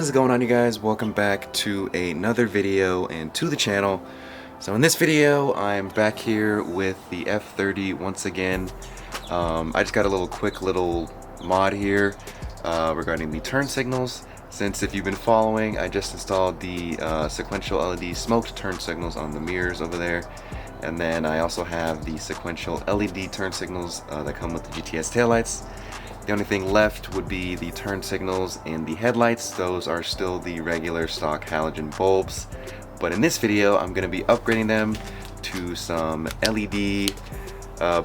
is going on, you guys? Welcome back to another video and to the channel. So in this video I'm back here with the F30 once again. I just got a quick little mod here regarding the turn signals. Since if you've been following, I just installed the sequential LED smoked turn signals on the mirrors over there, and then I also have the sequential LED turn signals that come with the GTS taillights. The only thing left would be the turn signals and the headlights. Those are still the regular stock halogen bulbs, but in this video I'm going to be upgrading them to some LED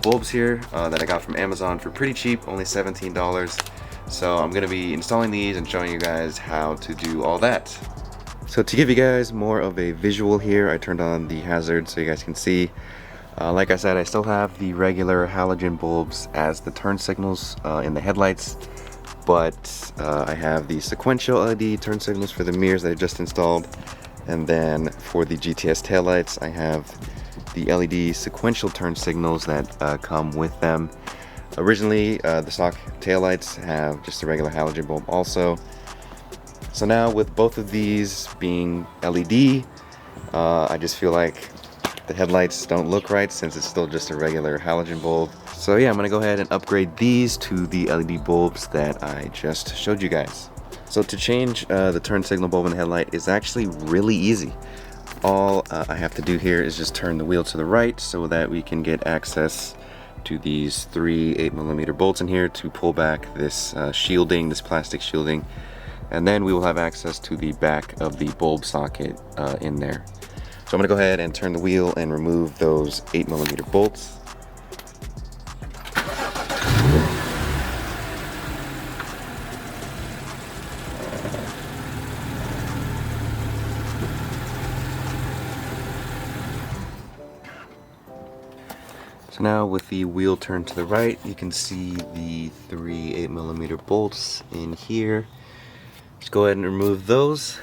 bulbs here that I got from Amazon for pretty cheap, only $17. So I'm going to be installing these and showing you guys how to do all that. So to give you guys more of a visual here, I turned on the hazard so you guys can see. Like I said, I still have the regular halogen bulbs as the turn signals in the headlights, but I have the sequential LED turn signals for the mirrors that I just installed, and then for the GTS taillights I have the LED sequential turn signals that come with them. Originally the stock taillights have just a regular halogen bulb also. So now with both of these being LED, I just feel like the headlights don't look right since it's still just a regular halogen bulb. So yeah, I'm gonna go ahead and upgrade these to the LED bulbs that I just showed you guys. So to change the turn signal bulb in the headlight is actually really easy. All I have to do here is just turn the wheel to the right so that we can get access to these three 8mm bolts in here to pull back this shielding, this plastic shielding, and then we will have access to the back of the bulb socket in there. So I'm going to go ahead and turn the wheel and remove those 8mm bolts. So now with the wheel turned to the right, you can see the three 8mm bolts in here. Just go ahead and remove those.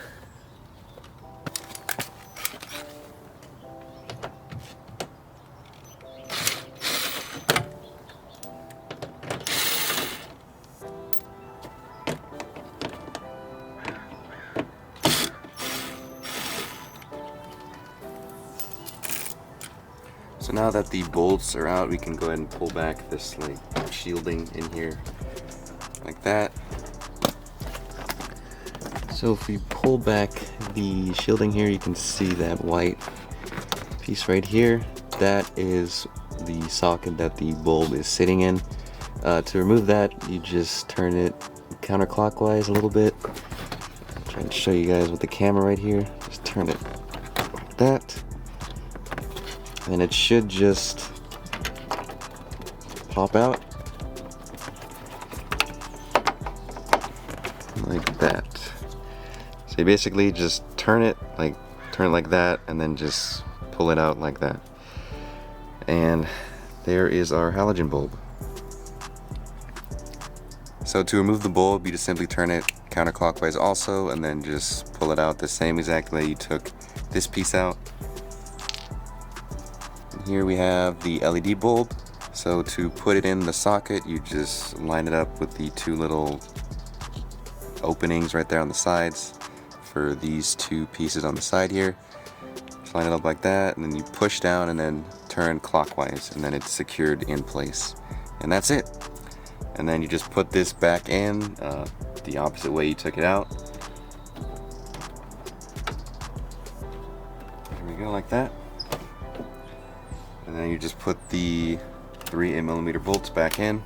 So now that the bolts are out, we can go ahead and pull back this shielding in here like that. So if we pull back the shielding here, you can see that white piece right here. That is the socket that the bulb is sitting in. To remove that, you just turn it counterclockwise a little bit. I'm trying to show you guys with the camera right here. Just turn it like that. And it should just pop out like that. So you basically just turn it like that, and then just pull it out like that. And there is our halogen bulb. So to remove the bulb, you just simply turn it counterclockwise also, and then just pull it out the same exact way you took this piece out. Here we have the LED bulb. So to put it in the socket, you just line it up with the two little openings right there on the sides for these two pieces on the side here. Just line it up like that, and then you push down and then turn clockwise, and then it's secured in place. And that's it. And then you just put this back in the opposite way you took it out. There we go, like that. And then you just put the three 8mm bolts back in.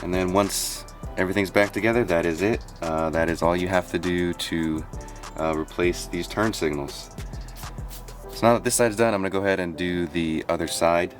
And then once everything's back together, that is it. That is all you have to do to replace these turn signals. So now that this side's done, I'm going to go ahead and do the other side.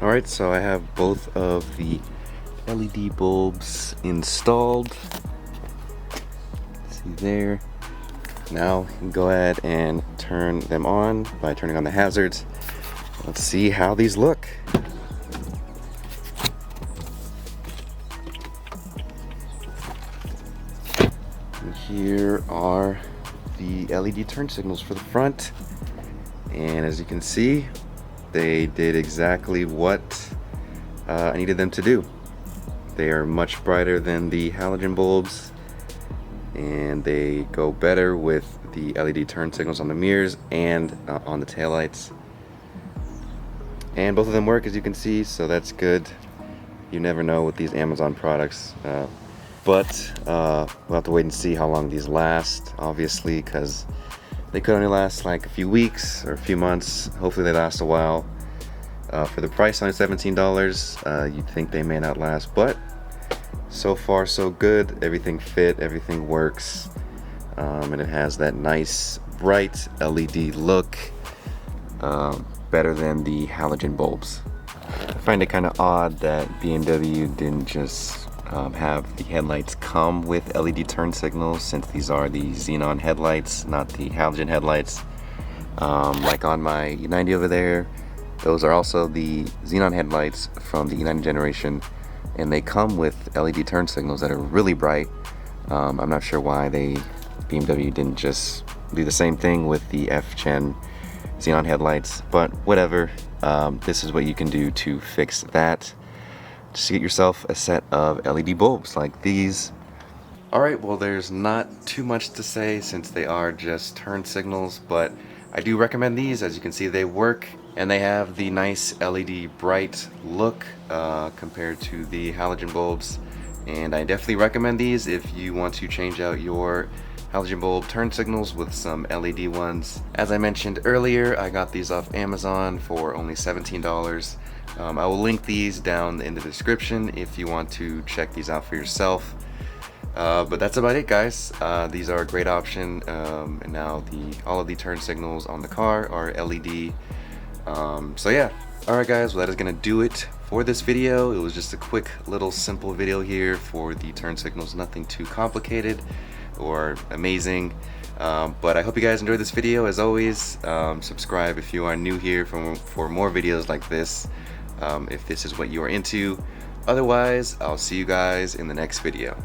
Alright, so I have both of the LED bulbs installed. See there. Now you can go ahead and turn them on by turning on the hazards. Let's see how these look. And here are the LED turn signals for the front. And as you can see, they did exactly what I needed them to do. They are much brighter than the halogen bulbs, and they go better with the LED turn signals on the mirrors and on the taillights. And both of them work, as you can see, so that's good. You never know with these Amazon products. But we'll have to wait and see how long these last, obviously, because they could only last like a few weeks or a few months. Hopefully they last a while. For the price, only $17, you'd think they may not last, but so far so good. Everything fit, everything works, and it has that nice bright LED look, better than the halogen bulbs. I find it kind of odd that BMW didn't just have the headlights come with LED turn signals, since these are the xenon headlights, not the halogen headlights. Like on my E90 over there, those are also the xenon headlights from the E90 generation, and they come with LED turn signals that are really bright. I'm not sure why BMW didn't just do the same thing with the F-Gen xenon headlights, but whatever. This is what you can do to fix that. Just get yourself a set of LED bulbs like these. Alright, well, there's not too much to say since they are just turn signals, but I do recommend these. As you can see, they work, and they have the nice LED bright look compared to the halogen bulbs. And I definitely recommend these if you want to change out your halogen bulb turn signals with some LED ones. As I mentioned earlier, I got these off Amazon for only $17. I will link these down in the description if you want to check these out for yourself. But that's about it, guys. These are a great option, and now all of the turn signals on the car are LED. So yeah, alright guys, well, that is gonna do it for this video. It was just a quick little simple video here for the turn signals, nothing too complicated or amazing. But I hope you guys enjoyed this video. As always, subscribe if you are new here for more videos like this, if this is what you are into. Otherwise, I'll see you guys in the next video.